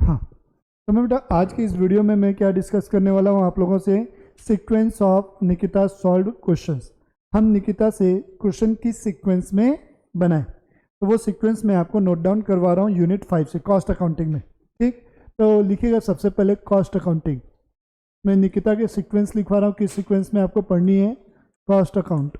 हाँ, तो मैं बेटा आज की इस वीडियो में मैं क्या डिस्कस करने वाला हूँ आप लोगों से, sequence of Nikita solve questions. हम निकिता से क्वेश्चन की सीक्वेंस में बनाएं, तो वो सीक्वेंस मैं आपको नोट डाउन करवा रहा हूँ यूनिट 5 से, कॉस्ट अकाउंटिंग में। ठीक, तो लिखिएगा सबसे पहले कॉस्ट अकाउंटिंग। मैं निकिता के सीक्वेंस लिखवा रहा हूँ, किस सीक्वेंस में आपको पढ़नी है, कॉस्ट अकाउंट।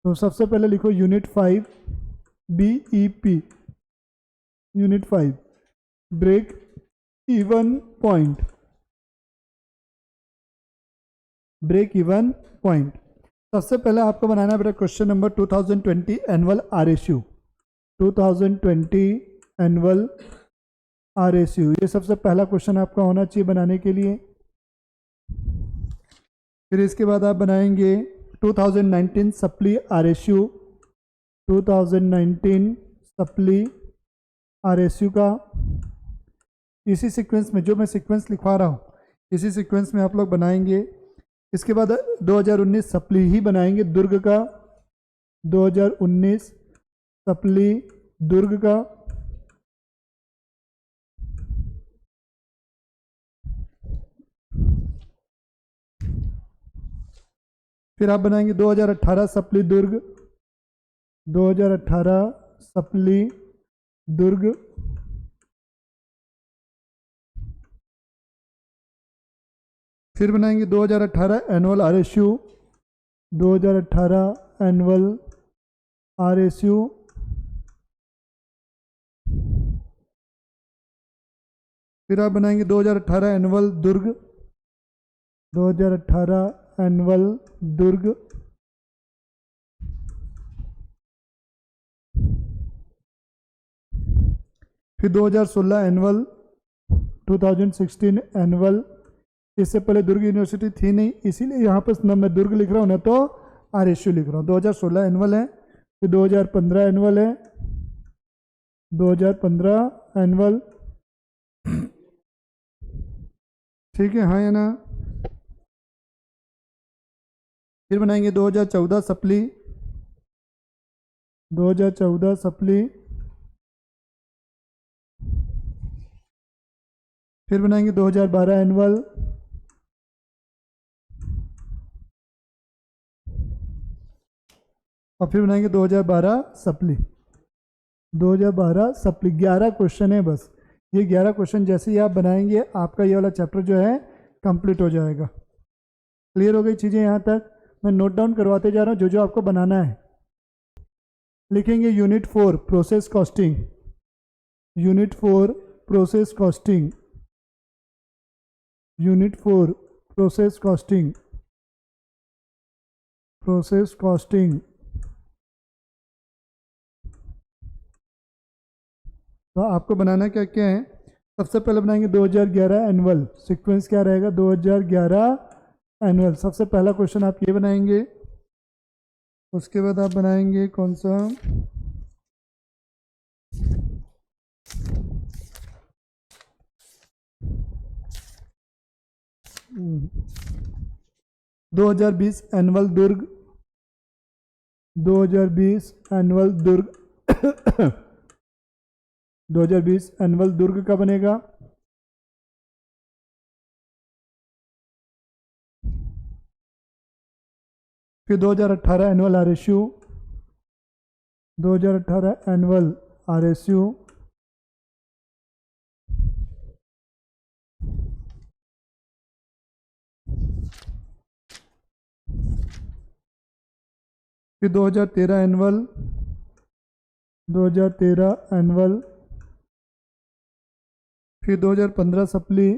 तो सबसे पहले लिखो unit 5 BEP, unit 5 break even point, break even point. सबसे पहले आपको बनाना है बेटा question number 2020 annual RSU, 2020 annual RSU, ये सबसे पहला क्वेश्चन आपका होना चाहिए बनाने के लिए। फिर इसके बाद आप बनाएंगे 2019 सप्ली RSU, 2019 सप्ली RSU का इसी सीक्वेंस में, जो मैं सीक्वेंस लिखवा रहा हूँ इसी सीक्वेंस में आप लोग बनाएंगे। इसके बाद 2019 सप्ली ही बनाएंगे दुर्ग का, 2019 सप्ली दुर्ग का। फिर आप बनाएंगे 2018 सप्ली दुर्ग, 2018 सप्ली दुर्ग। फिर बनाएंगे 2018 एनुअल RSU, 2018 एनुअल RSU। फिर आप बनाएंगे 2018 एनुअल दुर्ग, 2018 एनुअल दुर्ग। फिर 2016 एनुअल, 2016 एनुअल। इससे पहले दुर्ग यूनिवर्सिटी थी नहीं, इसीलिए यहाँ पर ना मैं दुर्ग लिख रहा हूँ ना तो RSU लिख रहा हूँ। 2016 एनुअल है, फिर 2015 एनुअल है, 2015 एनुअल। ठीक है, हाँ या ना। फिर बनाएंगे 2014 सप्ली, 2014 सप्ली। फिर बनाएंगे 2012 एनुअल, और फिर बनाएंगे 2012 सप्ली, 2012 सप्ली। 11 क्वेश्चन है बस, ये 11 क्वेश्चन जैसे ही आप बनाएंगे आपका ये वाला चैप्टर जो है कंप्लीट हो जाएगा। क्लियर हो गई चीज़ें यहाँ तक? मैं नोट डाउन करवाते जा रहा हूँ जो जो आपको बनाना है। लिखेंगे unit 4 process costing, unit 4 process costing, unit 4 process costing, process costing. तो आपको बनाना क्या क्या है, सबसे पहले बनाएंगे 2011 एनुअल। सीक्वेंस क्या रहेगा, 2011 एनुअल। सबसे पहला क्वेश्चन आप ये बनाएंगे, उसके बाद आप बनाएंगे कौन सा, दो 2020 एनुअल दुर्ग, 2020 एनुअल दुर्ग। 2020 एनुअल दुर्ग का बनेगा। फिर 2018 एनुअल RSU, 2018 एनुअल RSU। फिर 2013 एनुअल, 2013 एनुअल। फिर 2015 सप्ली,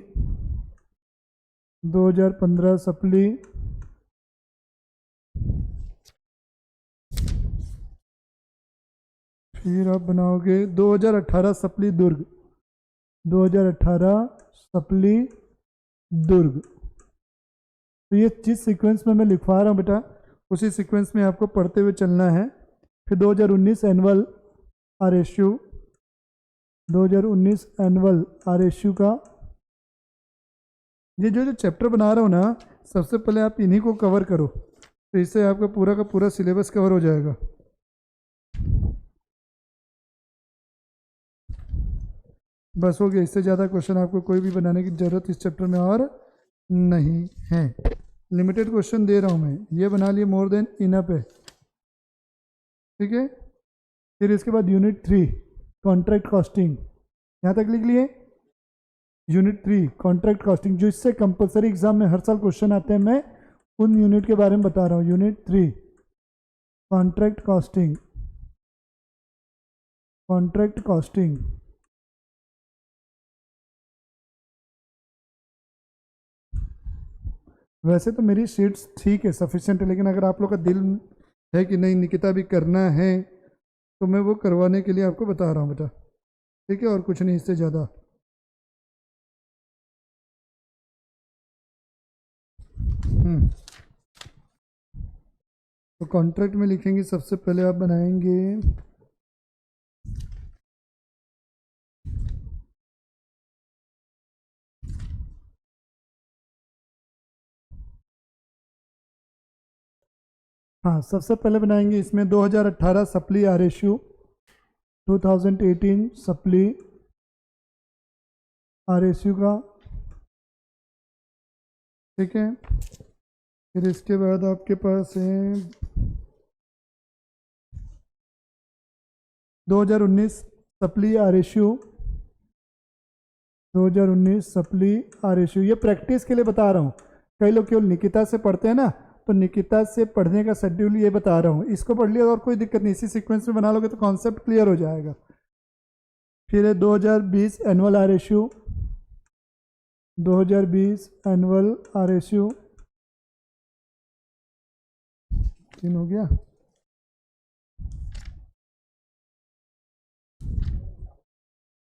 2015 सप्ली। फिर आप बनाओगे 2018 सप्ली दुर्ग, 2018 सप्ली दुर्ग। तो ये जिस सीक्वेंस में मैं लिखवा रहा हूँ बेटा उसी सीक्वेंस में आपको पढ़ते हुए चलना है। फिर 2019 एनुअल RSU, 2019 एनुअल RSU का। ये जो चैप्टर बना रहा हूँ ना, सबसे पहले आप इन्हीं को कवर करो, तो इससे आपका पूरा का पूरा सिलेबस कवर हो जाएगा। बस हो गया, इससे ज़्यादा क्वेश्चन आपको कोई भी बनाने की ज़रूरत इस चैप्टर में और नहीं है। लिमिटेड क्वेश्चन दे रहा हूँ मैं, ये बना लिए मोर देन इनफ है, ठीक है। फिर इसके बाद यूनिट 3 कॉन्ट्रैक्ट कॉस्टिंग, यहाँ तक लिख लिए। यूनिट 3 कॉन्ट्रैक्ट कॉस्टिंग, जो इससे कंपलसरी एग्जाम में हर साल क्वेश्चन आते हैं, मैं उन यूनिट के बारे में बता रहा हूँ। Unit 3 contract costing, contract costing. वैसे तो मेरी शीट्स ठीक है, सफिशिएंट है, लेकिन अगर आप लोग का दिल है कि नहीं निकिता भी करना है, तो मैं वो करवाने के लिए आपको बता रहा हूँ बेटा, ठीक है, और कुछ नहीं इससे ज़्यादा। तो कॉन्ट्रैक्ट में लिखेंगे, सबसे पहले आप बनाएंगे हाँ, सबसे पहले बनाएंगे इसमें 2018 सप्ली आरएसयू, 2018 सप्ली आरएसयू का, ठीक है। फिर इसके बाद आपके पास है 2019 सप्ली आरएसयू, 2019 सप्ली आरएसयू। ये प्रैक्टिस के लिए बता रहा हूँ, कई लोग केवल निकिता से पढ़ते हैं ना, तो निकिता से पढ़ने का शेड्यूल ये बता रहा हूँ, इसको पढ़ लिया और कोई दिक्कत नहीं, इसी सीक्वेंस में बना लोगे तो कॉन्सेप्ट क्लियर हो जाएगा। फिर है 2020 एनुअल आरएसयू, 2020 एनुअल आरएसयू, 3 हो गया।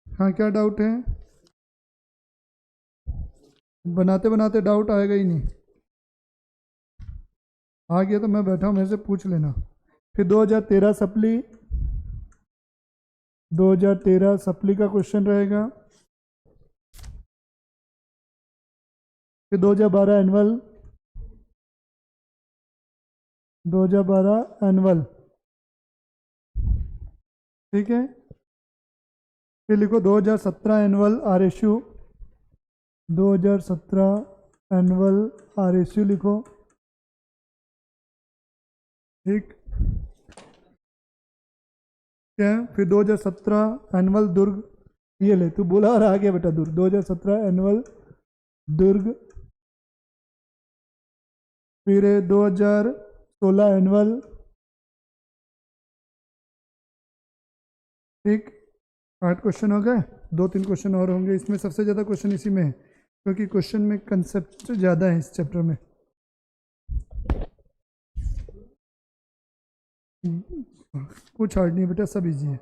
हाँ, क्या डाउट है? बनाते बनाते डाउट आएगा ही नहीं, आ गया तो मैं बैठा हूँ, मेरे से पूछ लेना। फिर 2013 सप्ली, 2013 सप्ली का क्वेश्चन रहेगा। फिर 2012 एनुअल, 2012 एनुअल, ठीक है। फिर लिखो 2017 एनुअल आरएसयू, 2017 एनुअल आरएसयू लिखो, ठीक। क्या है? फिर 2017 एनुअल दुर्ग, ये ले तू बोला और आ गया बेटा दुर्ग, 2017 एनुअल दुर्ग। फिर 2016 एनुअल, ठीक। 8 क्वेश्चन हो गए, 2-3 क्वेश्चन और होंगे इसमें, सबसे ज़्यादा क्वेश्चन इसी में है, क्योंकि क्वेश्चन में कंसेप्ट ज़्यादा है इस चैप्टर में। कुछ हार्ड नहीं बेटा, सब इजी है,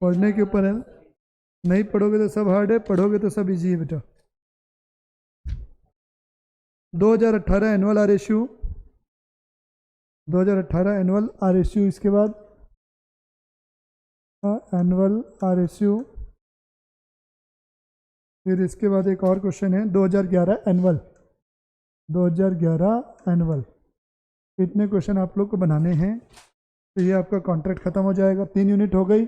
पढ़ने के ऊपर है। नहीं पढ़ोगे तो सब हार्ड है, पढ़ोगे तो सब इजी है बेटा। 2018 एनुअल आरएसयू, 2018 एनुअल आरएसयू, इसके बाद एनुअल आरएसयू। फिर इसके बाद एक और क्वेश्चन है 2011 एनुअल, 2011 एनुअल। इतने क्वेश्चन आप लोग को बनाने हैं, तो ये आपका कॉन्ट्रैक्ट खत्म हो जाएगा। 3 यूनिट हो गई।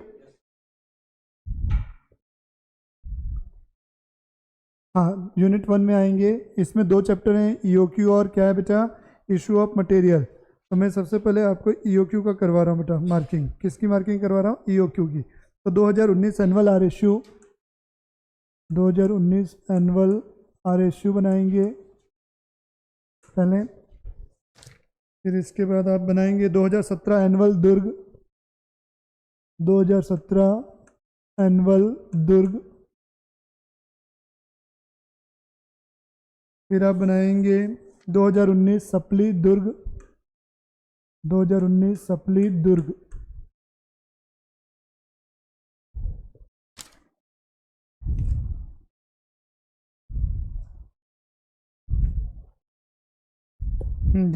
हाँ, यूनिट 1 में आएंगे, इसमें 2 चैप्टर हैं, ईओक्यू और क्या है बेटा, इशू ऑफ मटेरियल। तो मैं सबसे पहले आपको ईओक्यू का करवा रहा हूँ बेटा मार्किंग। किसकी मार्किंग करवा रहा हूँ? ईओक्यू की। तो 2019 एनुअल आरएसयू, 2019 एनुअल आरएसयू बनाएंगे पहले। फिर इसके बाद आप बनाएंगे 2017 एनुअल दुर्ग, 2017 एनुअल दुर्ग। फिर आप बनाएंगे 2019 सप्ली दुर्ग, 2019 सप्ली दुर्ग।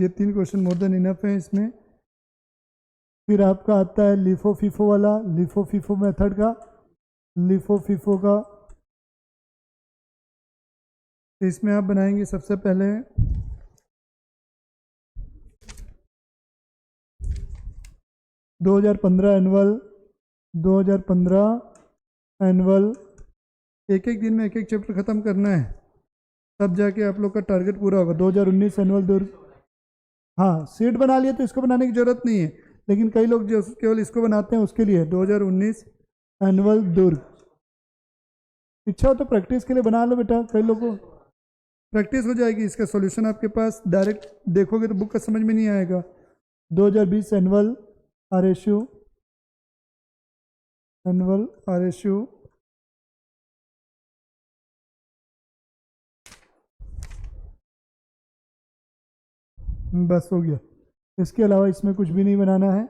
ये 3 क्वेश्चन मोर देन इनफ है इसमें। फिर आपका आता है लिफो फिफो वाला, लिफो फिफो मेथड का, लिफो फिफो का। इसमें आप बनाएंगे सबसे पहले 2015 एनुअल, 2015 एनुअल एक एक दिन में एक एक चैप्टर ख़त्म करना है, तब जाके आप लोग का टारगेट पूरा होगा। 2019 एनुअल दुर्ग, हाँ सीट बना लिया तो इसको बनाने की ज़रूरत नहीं है, लेकिन कई लोग जो केवल इसको बनाते हैं उसके लिए 2019 एनुअल दुर्ग। इच्छा हो तो प्रैक्टिस के लिए बना लो बेटा, कई लोगों को प्रैक्टिस हो जाएगी, इसका सॉल्यूशन आपके पास डायरेक्ट देखोगे तो बुक का समझ में नहीं आएगा। 2020 एनुअल आरएसयू, एनुअल आरएसयू, बस हो गया। इसके अलावा इसमें कुछ भी नहीं बनाना है।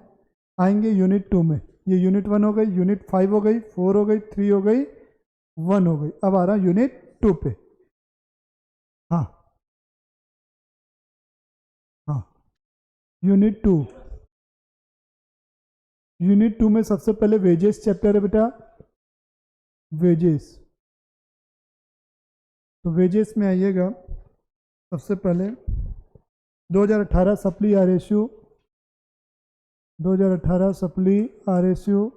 आएंगे यूनिट 2 में, ये यूनिट 1 हो गई, यूनिट 5 हो गई, 4 हो गई, 3 हो गई, 1 हो गई। अब आ रहा यूनिट 2 पे। हाँ हाँ, यूनिट 2, यूनिट 2 में सबसे पहले वेजेस चैप्टर है बेटा, वेजेस। तो वेजेस में आइएगा सबसे पहले 2018 सप्ली आरएसयू, 2018 सप्ली आरएसयू,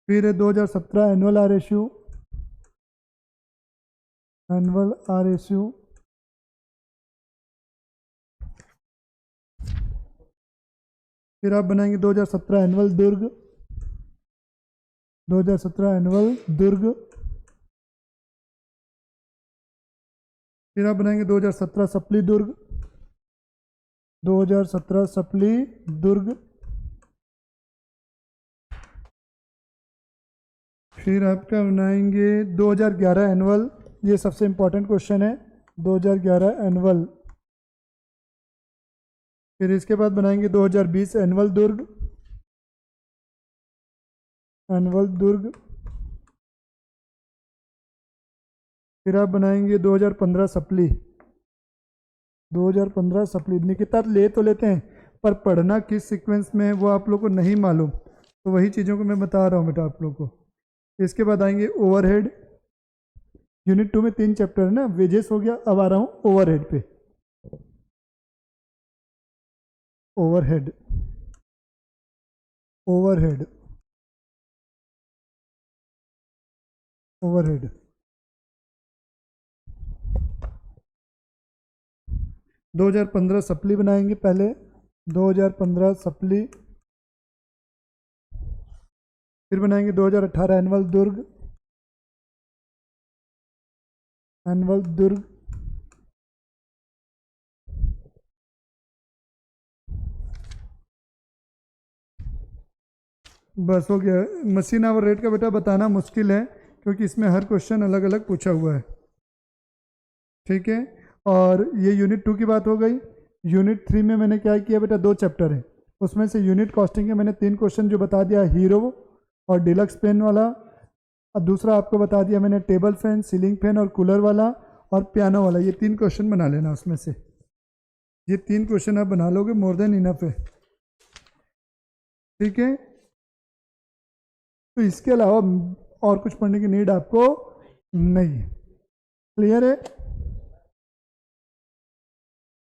फिर 2017 एनुअल आरएसयू, एनुअल आरएसयू, फिर आप बनाएंगे 2017 एनुअल दुर्ग, 2017 एनुअल दुर्ग, फिर आप बनाएंगे 2017 सप्ली दुर्ग, 2017 सप्ली दुर्ग, फिर आपका बनाएंगे 2011 एनुअल, ये सबसे इंपॉर्टेंट क्वेश्चन है, 2011 एनुअल। फिर इसके बाद बनाएंगे 2020 एनुअल दुर्ग, एनुअल दुर्ग, फिर आप बनाएंगे 2015 सप्ली, 2015 सप्ली। निकिता ले तो लेते हैं, पर पढ़ना किस सीक्वेंस में है वो आप लोग को नहीं मालूम, तो वही चीज़ों को मैं बता रहा हूँ बेटा आप लोग को। इसके बाद आएंगे ओवरहेड, यूनिट 2 में 3 चैप्टर है ना, वेजेस हो गया। अब आ रहा हूँ ओवरहेड पे, ओवरहेड, ओवरहेड, ओवरहेड। 2015 सप्ली बनाएंगे पहले, 2015 सप्ली, फिर बनाएंगे 2018 एनुअल दुर्ग, एनुअल दुर्ग, बस हो गया। मशीन आवर रेट का बेटा बताना मुश्किल है, क्योंकि इसमें हर क्वेश्चन अलग अलग पूछा हुआ है, ठीक है। और ये यूनिट 2 की बात हो गई। यूनिट 3 में मैंने क्या किया बेटा, 2 चैप्टर है, उसमें से यूनिट कॉस्टिंग के मैंने 3 क्वेश्चन जो बता दिया, हीरो और डिलक्स पेन वाला। अब दूसरा आपको बता दिया मैंने टेबल फैन, सीलिंग फैन और कूलर वाला और पियानो वाला। ये 3 क्वेश्चन बना लेना उसमें से, ये 3 क्वेश्चन आप बना लोगे, मोर देन इनफ है, ठीक है। तो इसके अलावा और कुछ पढ़ने की नीड आपको नहीं है, क्लियर है।